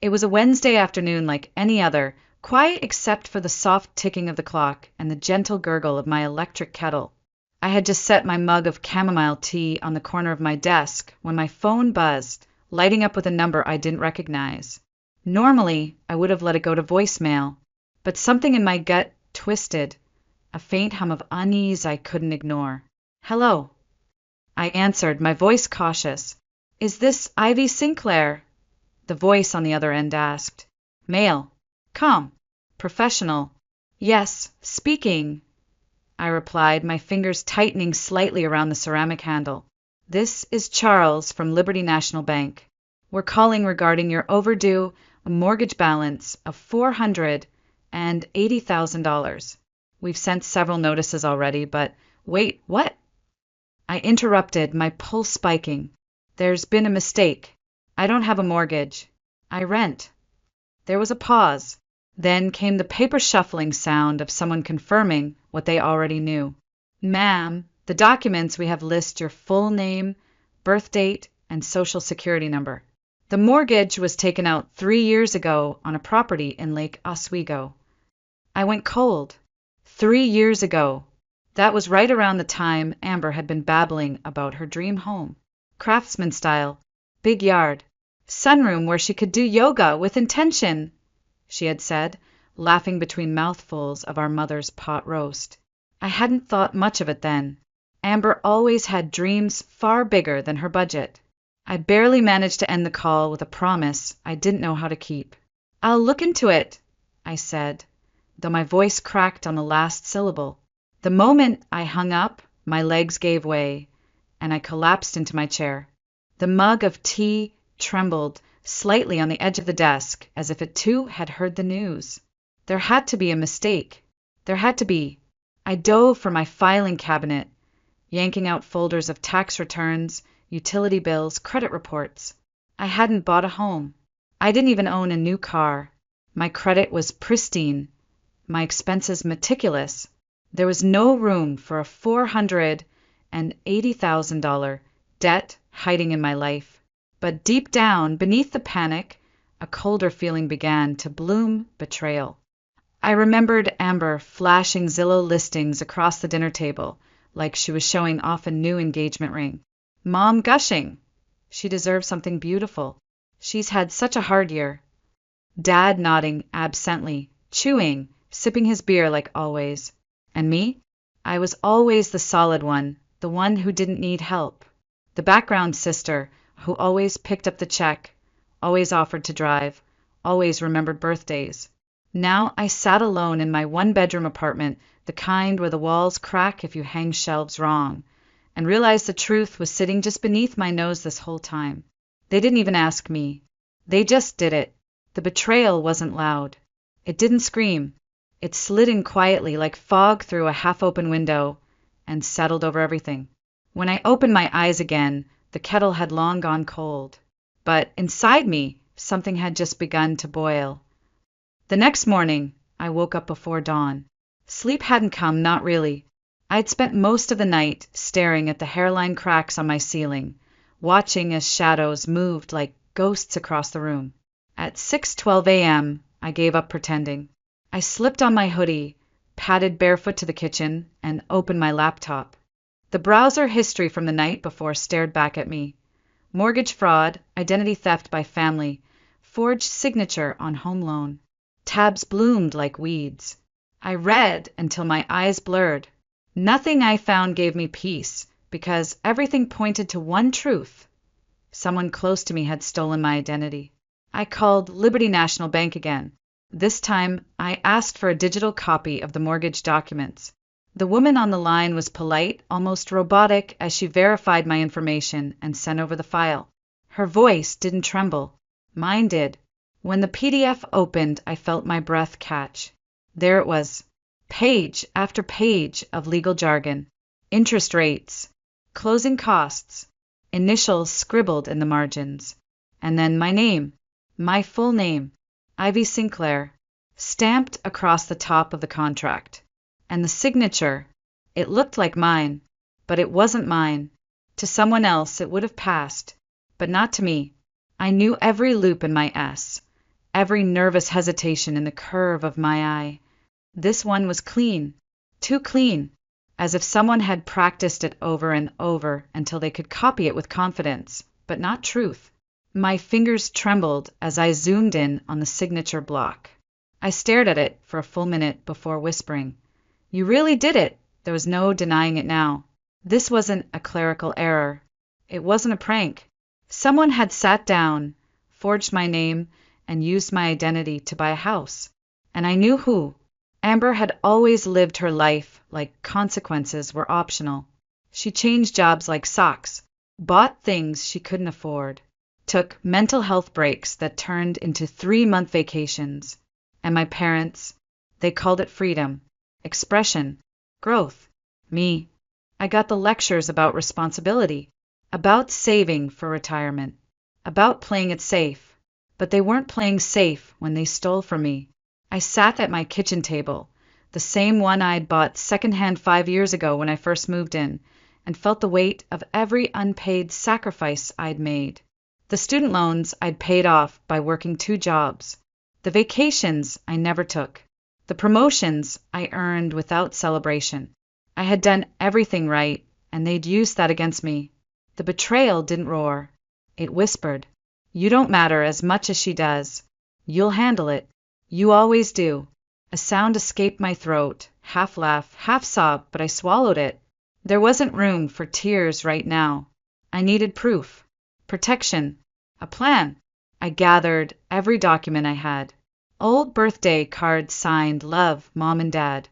It was a Wednesday afternoon like any other, quiet except for the soft ticking of the clock and the gentle gurgle of my electric kettle. I had just set my mug of chamomile tea on the corner of my desk when my phone buzzed, lighting up with a number I didn't recognize. Normally, I would have let it go to voicemail, but something in my gut twisted, a faint hum of unease I couldn't ignore. "Hello." I answered, my voice cautious. "Is this Ivy Sinclair?" The voice on the other end asked. "Male. Calm. Professional." "Yes, speaking," I replied, my fingers tightening slightly around the ceramic handle. "This is Charles from Liberty National Bank. We're calling regarding your overdue mortgage balance of $480,000. We've sent several notices already, but wait, what?" I interrupted, my pulse spiking. "There's been a mistake. I don't have a mortgage. I rent." There was a pause. Then came the paper shuffling sound of someone confirming what they already knew. "Ma'am, the documents we have list your full name, birth date, and social security number. The mortgage was taken out 3 years ago on a property in Lake Oswego." I went cold. 3 years ago. That was right around the time Amber had been babbling about her dream home. Craftsman style, big yard, sunroom where she could do yoga with intention, she had said, laughing between mouthfuls of our mother's pot roast. I hadn't thought much of it then. Amber always had dreams far bigger than her budget. I barely managed to end the call with a promise I didn't know how to keep. "I'll look into it," I said, though my voice cracked on the last syllable. The moment I hung up, my legs gave way, and I collapsed into my chair. The mug of tea trembled slightly on the edge of the desk, as if it too had heard the news. There had to be a mistake. There had to be. I dove for my filing cabinet, yanking out folders of tax returns, utility bills, credit reports. I hadn't bought a home. I didn't even own a new car. My credit was pristine, my expenses meticulous. There was no room for a $480,000 debt hiding in my life. But deep down, beneath the panic, a colder feeling began to bloom: betrayal. I remembered Amber flashing Zillow listings across the dinner table, like she was showing off a new engagement ring. Mom gushing. She deserves something beautiful. She's had such a hard year. Dad nodding absently, chewing, sipping his beer like always. And me? I was always the solid one, the one who didn't need help. The background sister who always picked up the check, always offered to drive, always remembered birthdays. Now I sat alone in my one-bedroom apartment, the kind where the walls crack if you hang shelves wrong, and realized the truth was sitting just beneath my nose this whole time. They didn't even ask me. They just did it. The betrayal wasn't loud. It didn't scream. It slid in quietly like fog through a half-open window and settled over everything. When I opened my eyes again, the kettle had long gone cold. But inside me, something had just begun to boil. The next morning, I woke up before dawn. Sleep hadn't come, not really. I'd spent most of the night staring at the hairline cracks on my ceiling, watching as shadows moved like ghosts across the room. At 6:12 a.m., I gave up pretending. I slipped on my hoodie, padded barefoot to the kitchen, and opened my laptop. The browser history from the night before stared back at me. Mortgage fraud, identity theft by family, forged signature on home loan. Tabs bloomed like weeds. I read until my eyes blurred. Nothing I found gave me peace, because everything pointed to one truth. Someone close to me had stolen my identity. I called Liberty National Bank again. This time, I asked for a digital copy of the mortgage documents. The woman on the line was polite, almost robotic, as she verified my information and sent over the file. Her voice didn't tremble. Mine did. When the PDF opened, I felt my breath catch. There it was. Page after page of legal jargon. Interest rates, closing costs, initials scribbled in the margins. And then my name, my full name, Ivy Sinclair, stamped across the top of the contract. And the signature, it looked like mine, but it wasn't mine. To someone else it would have passed, but not to me. I knew every loop in my S, every nervous hesitation in the curve of my eye. This one was clean, too clean, as if someone had practiced it over and over until they could copy it with confidence, but not truth. My fingers trembled as I zoomed in on the signature block. I stared at it for a full minute before whispering, "You really did it!" There was no denying it now. This wasn't a clerical error. It wasn't a prank. Someone had sat down, forged my name, and used my identity to buy a house. And I knew who. Amber had always lived her life like consequences were optional. She changed jobs like socks, bought things she couldn't afford, took mental health breaks that turned into 3-month vacations. And my parents, they called it freedom, expression, growth. Me, I got the lectures about responsibility, about saving for retirement, about playing it safe. But they weren't playing safe when they stole from me. I sat at my kitchen table, the same one I'd bought secondhand 5 years ago when I first moved in, and felt the weight of every unpaid sacrifice I'd made. The student loans I'd paid off by working 2 jobs. The vacations I never took. The promotions I earned without celebration. I had done everything right, and they'd used that against me. The betrayal didn't roar. It whispered, "You don't matter as much as she does. You'll handle it. You always do." A sound escaped my throat, half laugh, half sob, but I swallowed it. There wasn't room for tears right now. I needed proof, protection, a plan. I gathered every document I had. Old birthday cards signed Love, Mom and Dad.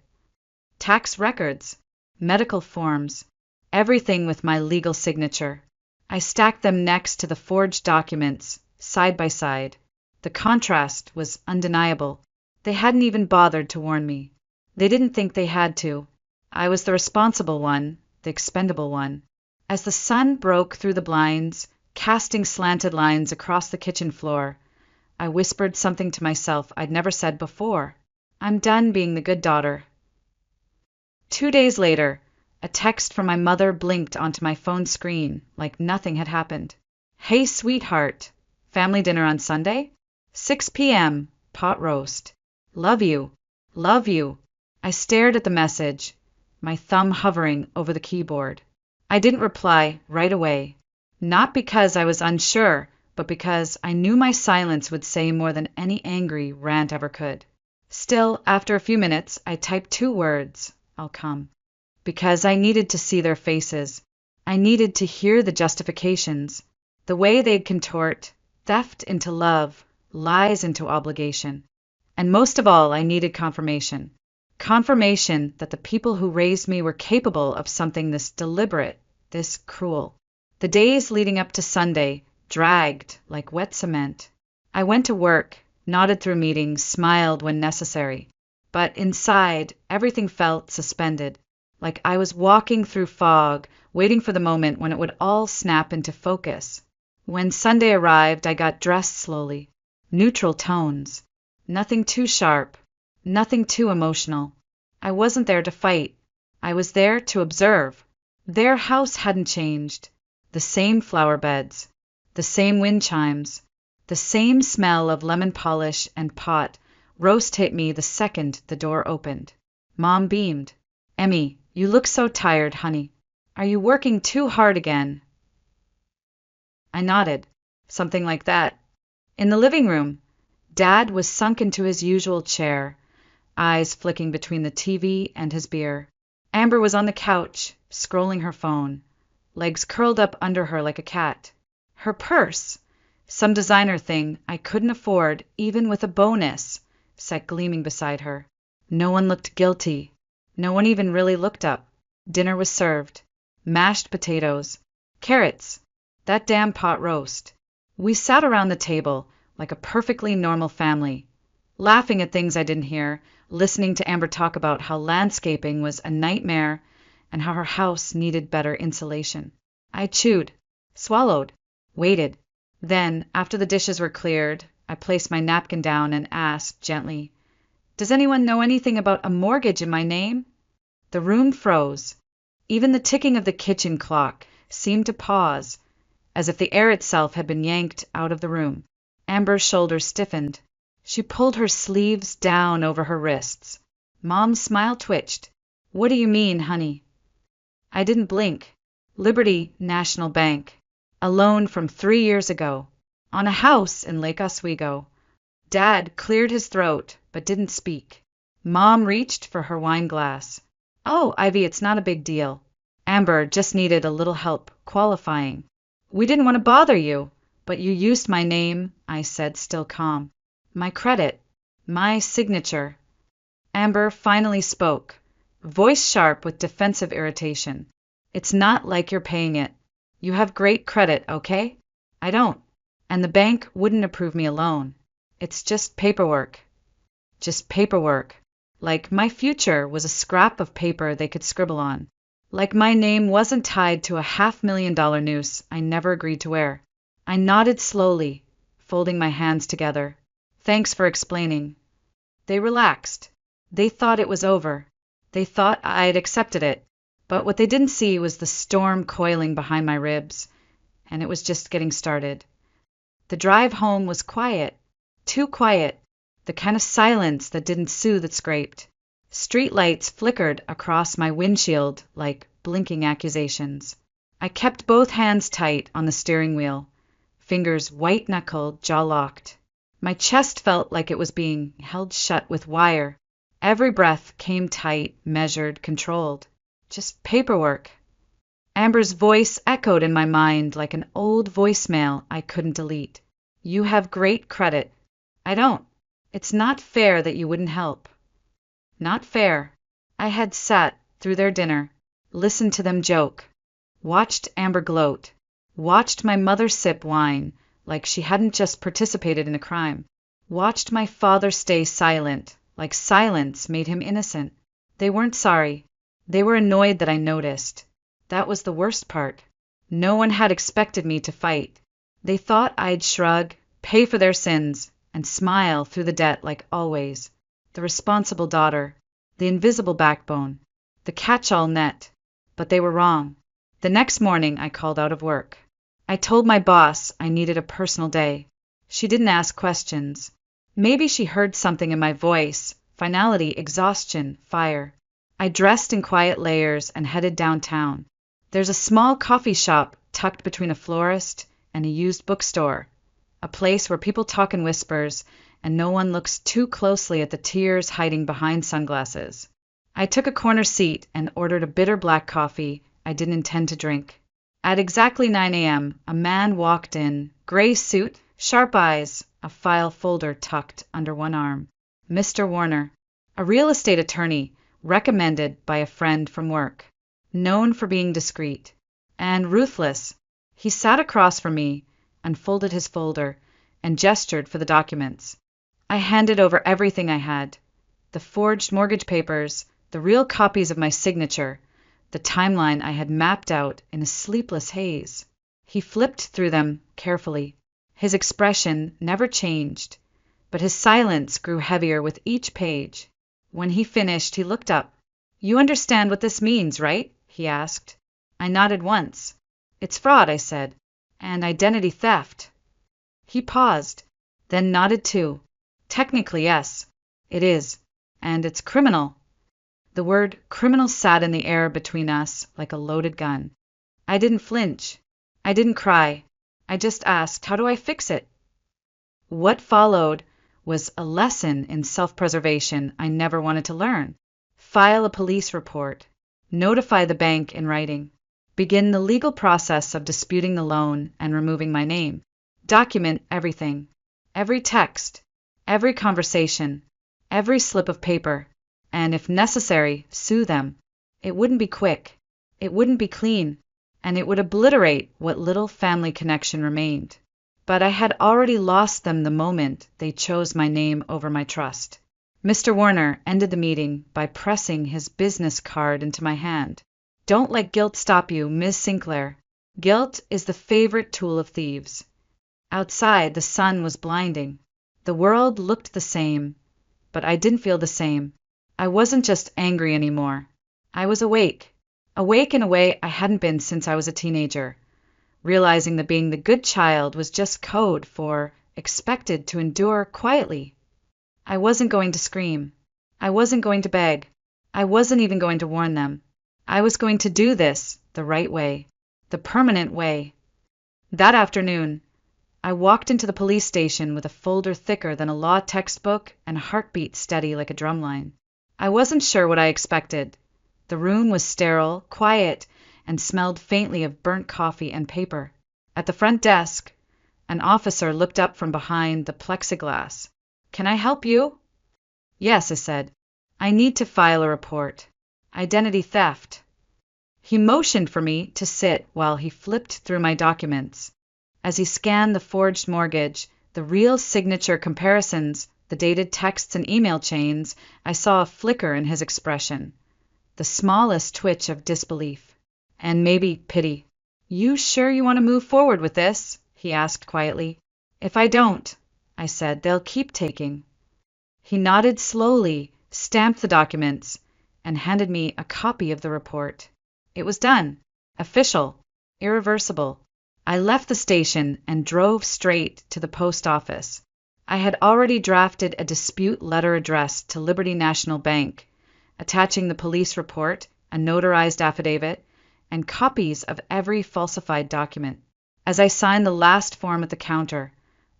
Tax records, medical forms, everything with my legal signature. I stacked them next to the forged documents, side by side. The contrast was undeniable. They hadn't even bothered to warn me. They didn't think they had to. I was the responsible one, the expendable one. As the sun broke through the blinds, casting slanted lines across the kitchen floor, I whispered something to myself I'd never said before. I'm done being the good daughter. 2 days later, a text from my mother blinked onto my phone screen like nothing had happened. "Hey, sweetheart. Family dinner on Sunday? 6 p.m. Pot roast. Love you. Love you." I stared at the message, my thumb hovering over the keyboard. I didn't reply right away. Not because I was unsure, but because I knew my silence would say more than any angry rant ever could. Still, after a few minutes, I typed 2 words, "I'll come." Because I needed to see their faces. I needed to hear the justifications, the way they'd contort theft into love, lies into obligation. And most of all, I needed confirmation. Confirmation that the people who raised me were capable of something this deliberate, this cruel. The days leading up to Sunday dragged like wet cement. I went to work, nodded through meetings, smiled when necessary. But inside, everything felt suspended, like I was walking through fog, waiting for the moment when it would all snap into focus. When Sunday arrived, I got dressed slowly. Neutral tones. Nothing too sharp. Nothing too emotional. I wasn't there to fight. I was there to observe. Their house hadn't changed. The same flower beds. The same wind chimes. The same smell of lemon polish and pot. Roast hit me the second the door opened. Mom beamed. "Emmy, you look so tired, honey. Are you working too hard again?" I nodded. Something like that. In the living room, Dad was sunk into his usual chair, eyes flicking between the TV and his beer. Amber was on the couch, scrolling her phone, legs curled up under her like a cat. Her purse, some designer thing I couldn't afford even with a bonus, sat gleaming beside her. No one looked guilty. No one even really looked up. Dinner was served. Mashed potatoes. Carrots. That damn pot roast. We sat around the table like a perfectly normal family, laughing at things I didn't hear, listening to Amber talk about how landscaping was a nightmare and how her house needed better insulation. I chewed, swallowed, waited. Then, after the dishes were cleared, I placed my napkin down and asked gently, "Does anyone know anything about a mortgage in my name?" The room froze. Even the ticking of the kitchen clock seemed to pause, as if the air itself had been yanked out of the room. Amber's shoulders stiffened. She pulled her sleeves down over her wrists. Mom's smile twitched. What do you mean, honey? I didn't blink. Liberty National Bank. A loan from 3 years ago. On a house in Lake Oswego. Dad cleared his throat, but didn't speak. Mom reached for her wine glass. Oh, Ivy, it's not a big deal. Amber just needed a little help qualifying. We didn't want to bother you, but you used my name, I said, still calm. My credit. My signature. Amber finally spoke, voice sharp with defensive irritation. It's not like you're paying it. You have great credit, okay? I don't. And the bank wouldn't approve me a loan. It's just paperwork. Just paperwork. Like my future was a scrap of paper they could scribble on. Like my name wasn't tied to a $500,000 noose I never agreed to wear. I nodded slowly, folding my hands together. Thanks for explaining. They relaxed. They thought it was over. They thought I'd accepted it. But what they didn't see was the storm coiling behind my ribs, and it was just getting started. The drive home was quiet. Too quiet. The kind of silence that didn't soothe, it scraped. Street lights flickered across my windshield like blinking accusations. I kept both hands tight on the steering wheel, fingers white-knuckled, jaw-locked. My chest felt like it was being held shut with wire. Every breath came tight, measured, controlled. Just paperwork. Amber's voice echoed in my mind like an old voicemail I couldn't delete. You have great credit. I don't. It's not fair that you wouldn't help. Not fair. I had sat through their dinner, listened to them joke, watched Amber gloat, watched my mother sip wine like she hadn't just participated in a crime, watched my father stay silent like silence made him innocent. They weren't sorry. They were annoyed that I noticed. That was the worst part. No one had expected me to fight. They thought I'd shrug, pay for their sins, and smile through the debt like always. The responsible daughter, the invisible backbone, the catch-all net. But they were wrong. The next morning I called out of work. I told my boss I needed a personal day. She didn't ask questions. Maybe she heard something in my voice, finality, exhaustion, fire. I dressed in quiet layers and headed downtown. There's a small coffee shop tucked between a florist and a used bookstore, a place where people talk in whispers and no one looks too closely at the tears hiding behind sunglasses. I took a corner seat and ordered a bitter black coffee I didn't intend to drink. At exactly 9 a.m., a man walked in, gray suit, sharp eyes, a file folder tucked under one arm. Mr. Warner, a real estate attorney, recommended by a friend from work, known for being discreet and ruthless. He sat across from me, unfolded his folder, and gestured for the documents. I handed over everything I had, the forged mortgage papers, the real copies of my signature, the timeline I had mapped out in a sleepless haze. He flipped through them carefully. His expression never changed, but his silence grew heavier with each page. When he finished, he looked up. You understand what this means, right? He asked. I nodded once. It's fraud, I said, and identity theft. He paused, then nodded too. Technically, yes, it is, and it's criminal. The word criminal sat in the air between us like a loaded gun. I didn't flinch. I didn't cry. I just asked, how do I fix it? What followed was a lesson in self-preservation I never wanted to learn. File a police report. Notify the bank in writing. Begin the legal process of disputing the loan and removing my name. Document everything. Every text. Every conversation. Every slip of paper. And if necessary, sue them. It wouldn't be quick. It wouldn't be clean. And it would obliterate what little family connection remained. But I had already lost them the moment they chose my name over my trust. Mr. Warner ended the meeting by pressing his business card into my hand. Don't let guilt stop you, Miss Sinclair. Guilt is the favorite tool of thieves. Outside, the sun was blinding. The world looked the same, but I didn't feel the same. I wasn't just angry anymore. I was awake. Awake in a way I hadn't been since I was a teenager, realizing that being the good child was just code for expected to endure quietly. I wasn't going to scream. I wasn't going to beg. I wasn't even going to warn them. I was going to do this the right way, the permanent way. That afternoon, I walked into the police station with a folder thicker than a law textbook and a heartbeat steady like a drumline. I wasn't sure what I expected. The room was sterile, quiet, and smelled faintly of burnt coffee and paper. At the front desk, an officer looked up from behind the plexiglass. "Can I help you?" "Yes," I said. "I need to file a report. Identity theft." He motioned for me to sit while he flipped through my documents. As he scanned the forged mortgage, the real signature comparisons, the dated texts and email chains, I saw a flicker in his expression, the smallest twitch of disbelief, and maybe pity. "You sure you want to move forward with this?" he asked quietly. "If I don't," I said, "they'll keep taking." He nodded slowly, stamped the documents, and handed me a copy of the report. It was done. Official. Irreversible. I left the station and drove straight to the post office. I had already drafted a dispute letter addressed to Liberty National Bank, attaching the police report, a notarized affidavit, and copies of every falsified document. As I signed the last form at the counter,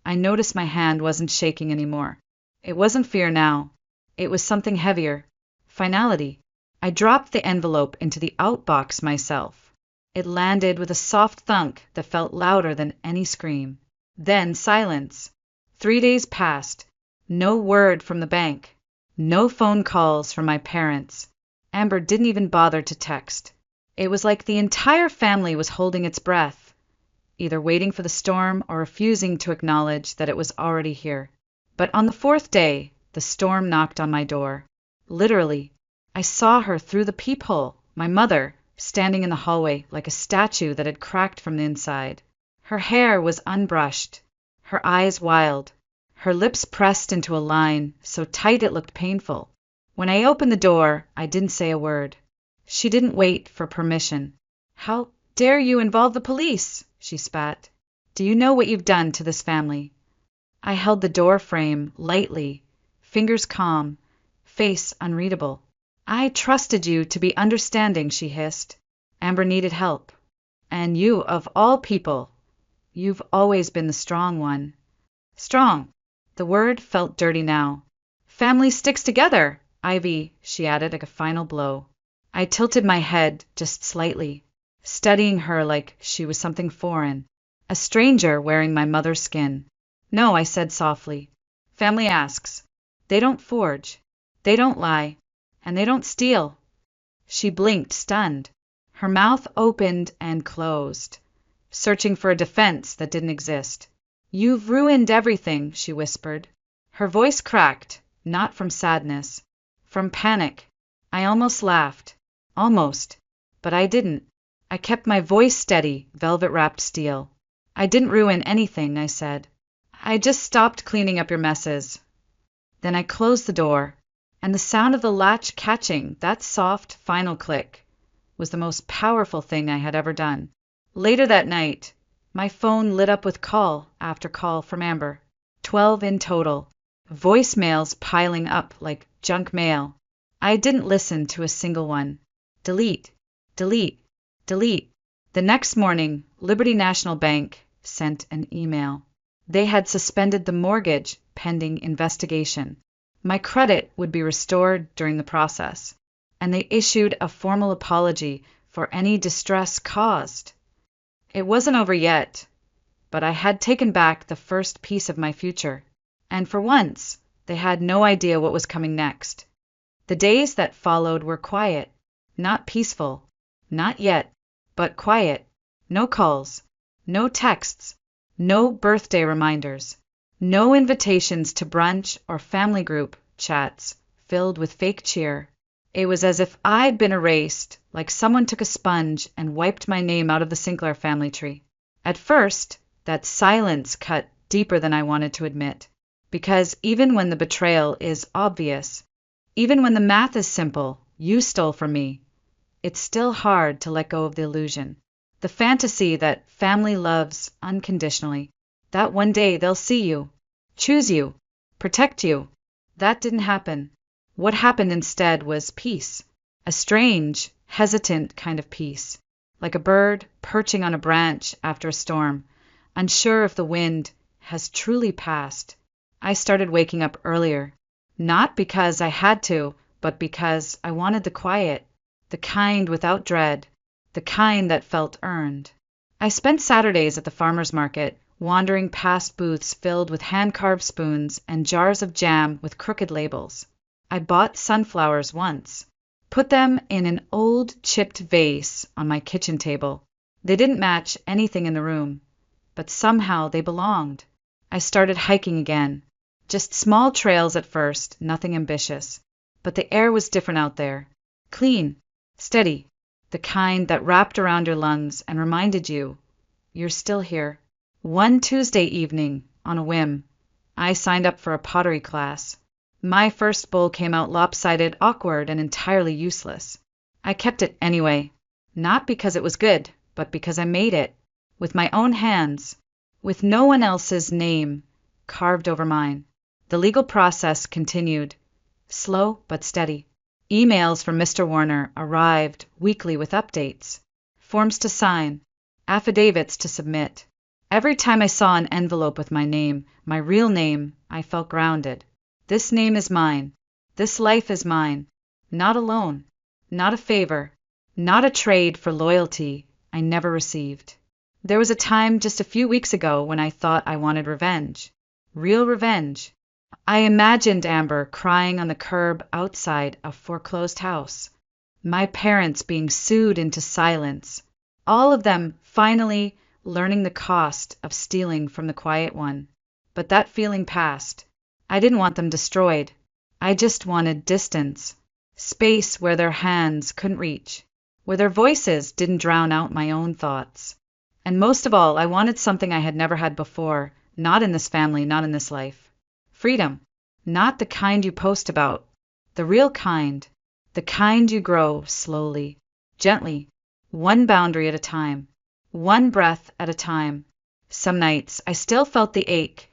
I noticed my hand wasn't shaking anymore. It wasn't fear now. It was something heavier. Finality. I dropped the envelope into the outbox myself. It landed with a soft thunk that felt louder than any scream. Then silence. 3 days passed. No word from the bank. No phone calls from my parents. Amber didn't even bother to text. It was like the entire family was holding its breath, either waiting for the storm or refusing to acknowledge that it was already here. But on the 4th day, the storm knocked on my door. Literally. I saw her through the peephole, my mother, standing in the hallway like a statue that had cracked from the inside. Her hair was unbrushed, her eyes wild, her lips pressed into a line so tight it looked painful. When I opened the door, I didn't say a word. She didn't wait for permission. "How dare you involve the police?" she spat. "Do you know what you've done to this family?" I held the door frame lightly, fingers calm, face unreadable. "I trusted you to be understanding," she hissed. "Amber needed help. And you, of all people, you've always been the strong one." Strong. The word felt dirty now. "Family sticks together, Ivy," she added like a final blow. I tilted my head just slightly, studying her like she was something foreign, a stranger wearing my mother's skin. "No," I said softly. "Family asks. They don't forge. They don't lie. And they don't steal." She blinked, stunned. Her mouth opened and closed, searching for a defense that didn't exist. "You've ruined everything," she whispered. Her voice cracked, not from sadness, from panic. I almost laughed. Almost. But I didn't. I kept my voice steady, velvet-wrapped steel. "I didn't ruin anything," I said. "I just stopped cleaning up your messes." Then I closed the door, and the sound of the latch catching, that soft, final click, was the most powerful thing I had ever done. Later that night, my phone lit up with call after call from Amber. 12 in total. Voicemails piling up like junk mail. I didn't listen to a single one. Delete, delete, delete. The next morning, Liberty National Bank sent an email. They had suspended the mortgage pending investigation. My credit would be restored during the process, and they issued a formal apology for any distress caused. It wasn't over yet, but I had taken back the first piece of my future, and for once, they had no idea what was coming next. The days that followed were quiet, not peaceful, not yet, but quiet. No calls, no texts, no birthday reminders. No invitations to brunch or family group chats filled with fake cheer. It was as if I'd been erased, like someone took a sponge and wiped my name out of the Sinclair family tree. At first, that silence cut deeper than I wanted to admit, because even when the betrayal is obvious, even when the math is simple, you stole from me, it's still hard to let go of the illusion. The fantasy that family loves unconditionally, that one day they'll see you, choose you, protect you, That didn't happen. What happened instead was peace. A strange, hesitant kind of peace, like a bird perching on a branch after a storm, unsure if the wind has truly passed. I started waking up earlier, not because I had to, but because I wanted the quiet, the kind without dread, the kind that felt earned. I spent Saturdays at the farmer's market, wandering past booths filled with hand-carved spoons and jars of jam with crooked labels. I bought sunflowers once, put them in an old chipped vase on my kitchen table. They didn't match anything in the room, but somehow they belonged. I started hiking again. Just small trails at first, nothing ambitious. But the air was different out there. Clean, steady, the kind that wrapped around your lungs and reminded you, you're still here. One Tuesday evening, on a whim, I signed up for a pottery class. My first bowl came out lopsided, awkward, and entirely useless. I kept it anyway, not because it was good, but because I made it, with my own hands, with no one else's name carved over mine. The legal process continued, slow but steady. Emails from Mr. Warner arrived weekly with updates, forms to sign, affidavits to submit. Every time I saw an envelope with my name, my real name, I felt grounded. This name is mine. This life is mine. Not a loan, not a favor, not a trade for loyalty I never received. There was a time just a few weeks ago when I thought I wanted revenge. Real revenge. I imagined Amber crying on the curb outside a foreclosed house. My parents being sued into silence. All of them finally learning the cost of stealing from the quiet one. But that feeling passed. I didn't want them destroyed. I just wanted distance. Space where their hands couldn't reach. Where their voices didn't drown out my own thoughts. And most of all, I wanted something I had never had before, not in this family, not in this life. Freedom. Not the kind you post about. The real kind. The kind you grow slowly, gently, one boundary at a time. One breath at a time. Some nights I still felt the ache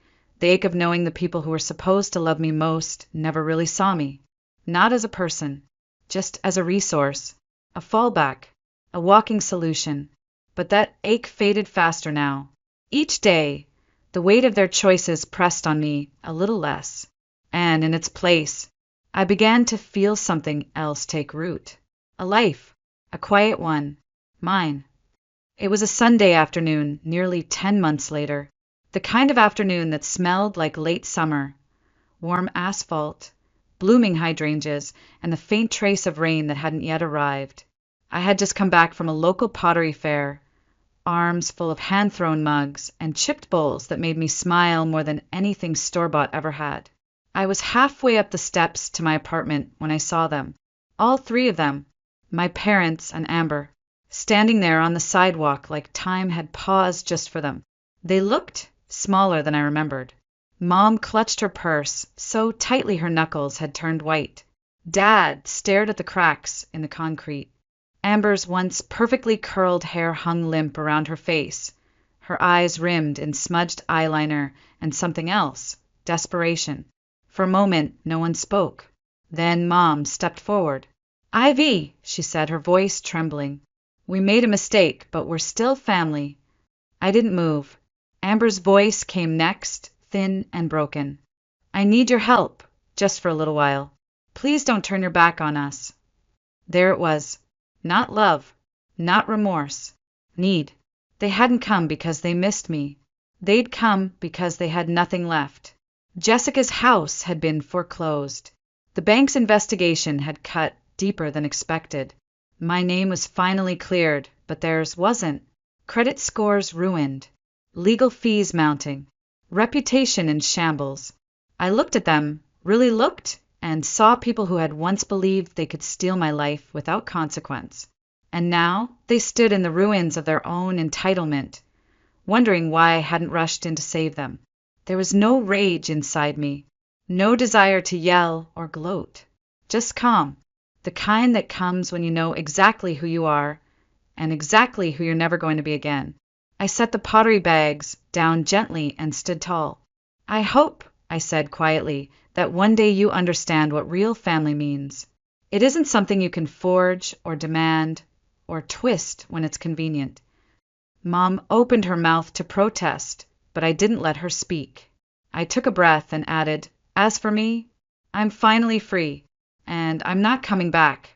of knowing the people who were supposed to love me most never really saw me. Not as a person, just as a resource, a fallback, a walking solution. But that ache faded faster now. Each day, the weight of their choices pressed on me a little less. And in its place, I began to feel something else take root. A life, a quiet one, mine. It was a Sunday afternoon, nearly 10 months later, the kind of afternoon that smelled like late summer, warm asphalt, blooming hydrangeas, and the faint trace of rain that hadn't yet arrived. I had just come back from a local pottery fair, arms full of hand-thrown mugs and chipped bowls that made me smile more than anything store-bought ever had. I was halfway up the steps to my apartment when I saw them, all three of them, my parents and Amber, standing there on the sidewalk like time had paused just for them. They looked smaller than I remembered. Mom clutched her purse so tightly her knuckles had turned white. Dad stared at the cracks in the concrete. Amber's once perfectly curled hair hung limp around her face, her eyes rimmed in smudged eyeliner and something else, desperation. For a moment, no one spoke. Then Mom stepped forward. "Ivy," she said, her voice trembling. "We made a mistake, but we're still family." I didn't move. Amber's voice came next, thin and broken. "I need your help, just for a little while. Please don't turn your back on us." There it was. Not love, not remorse. Need. They hadn't come because they missed me. They'd come because they had nothing left. Jessica's house had been foreclosed. The bank's investigation had cut deeper than expected. My name was finally cleared, but theirs wasn't. Credit scores ruined. Legal fees mounting. Reputation in shambles. I looked at them, really looked, and saw people who had once believed they could steal my life without consequence. And now they stood in the ruins of their own entitlement, wondering why I hadn't rushed in to save them. There was no rage inside me, no desire to yell or gloat, just calm, the kind that comes when you know exactly who you are and exactly who you're never going to be again. I set the pottery bags down gently and stood tall. "I hope," I said quietly, that one day you understand what real family means. It isn't something you can forge or demand or twist when it's convenient. Mom opened her mouth to protest, but I didn't let her speak. I took a breath and added, "As for me, I'm finally free, and I'm not coming back."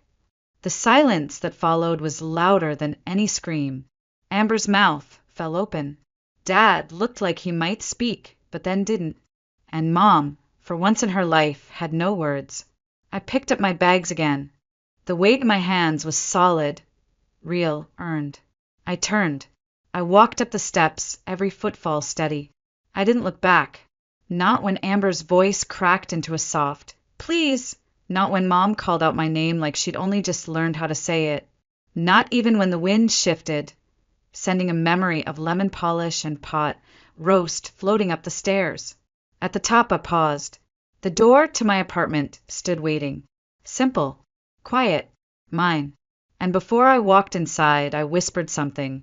The silence that followed was louder than any scream. Amber's mouth fell open. Dad looked like he might speak, but then didn't. And Mom, for once in her life, had no words. I picked up my bags again. The weight in my hands was solid, real, earned. I turned. I walked up the steps, every footfall steady. I didn't look back. Not when Amber's voice cracked into a soft, "Please!" Not when Mom called out my name like she'd only just learned how to say it. Not even when the wind shifted, sending a memory of lemon polish and pot roast floating up the stairs. At the top I paused. The door to my apartment stood waiting. Simple, quiet, mine. And before I walked inside, I whispered something,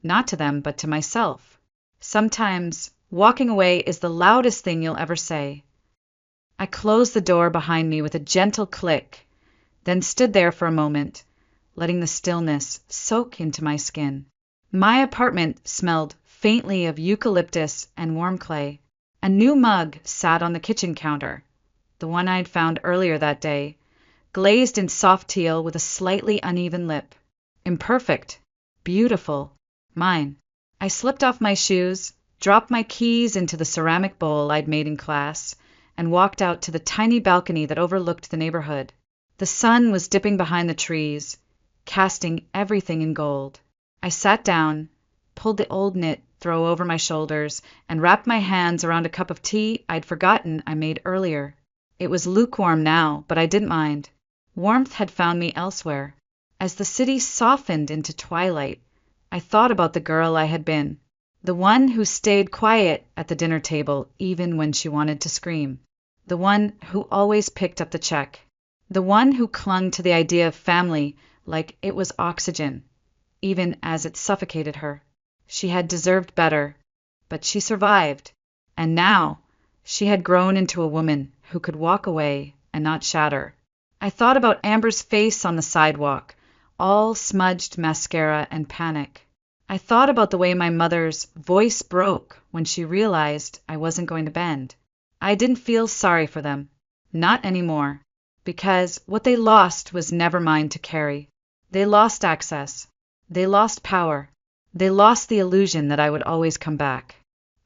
not to them, but to myself. Sometimes walking away is the loudest thing you'll ever say. I closed the door behind me with a gentle click, then stood there for a moment, letting the stillness soak into my skin. My apartment smelled faintly of eucalyptus and warm clay. A new mug sat on the kitchen counter, the one I'd found earlier that day, glazed in soft teal with a slightly uneven lip. Imperfect, beautiful, mine. I slipped off my shoes, dropped my keys into the ceramic bowl I'd made in class, and walked out to the tiny balcony that overlooked the neighborhood. The sun was dipping behind the trees, casting everything in gold. I sat down, pulled the old knit throw over my shoulders, and wrapped my hands around a cup of tea I'd forgotten I made earlier. It was lukewarm now, but I didn't mind. Warmth had found me elsewhere. As the city softened into twilight, I thought about the girl I had been, the one who stayed quiet at the dinner table even when she wanted to scream, the one who always picked up the check, the one who clung to the idea of family like it was oxygen, even as it suffocated her. She had deserved better, but she survived, and now she had grown into a woman who could walk away and not shatter. I thought about Amber's face on the sidewalk, all smudged mascara and panic. I thought about the way my mother's voice broke when she realized I wasn't going to bend. I didn't feel sorry for them, not anymore, because what they lost was never mine to carry. They lost access. They lost power. They lost the illusion that I would always come back.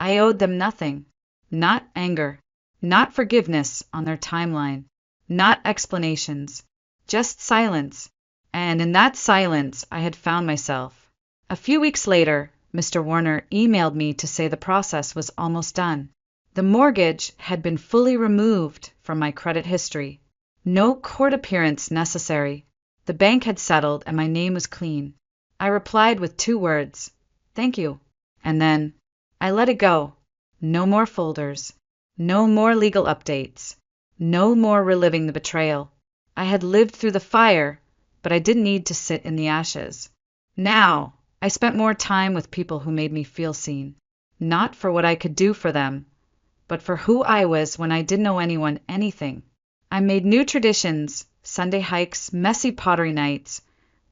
I owed them nothing. Not anger. Not forgiveness on their timeline. Not explanations. Just silence. And in that silence, I had found myself. A few weeks later, Mr. Warner emailed me to say the process was almost done. The mortgage had been fully removed from my credit history. No court appearance necessary. The bank had settled and my name was clean. I replied with 2 words, "Thank you." And then I let it go. No more folders. No more legal updates. No more reliving the betrayal. I had lived through the fire, but I didn't need to sit in the ashes. Now, I spent more time with people who made me feel seen. Not for what I could do for them, but for who I was when I didn't owe anyone anything. I made new traditions, Sunday hikes, messy pottery nights,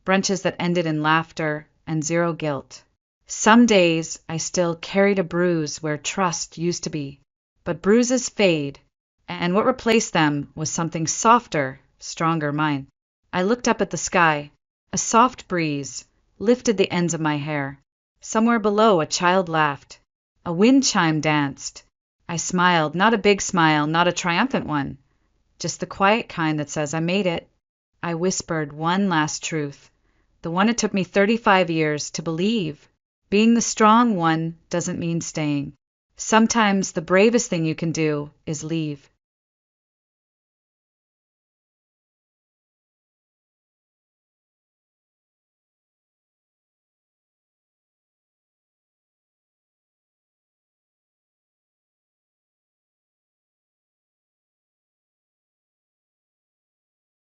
brunches that ended in laughter and 0 guilt. Some days I still carried a bruise where trust used to be, but bruises fade, and what replaced them was something softer, stronger, mine. I looked up at the sky. A soft breeze lifted the ends of my hair. Somewhere below, a child laughed. A wind chime danced. I smiled, not a big smile, not a triumphant one, just the quiet kind that says, "I made it." I whispered one last truth, the one it took me 35 years to believe. Being the strong one doesn't mean staying. Sometimes the bravest thing you can do is leave.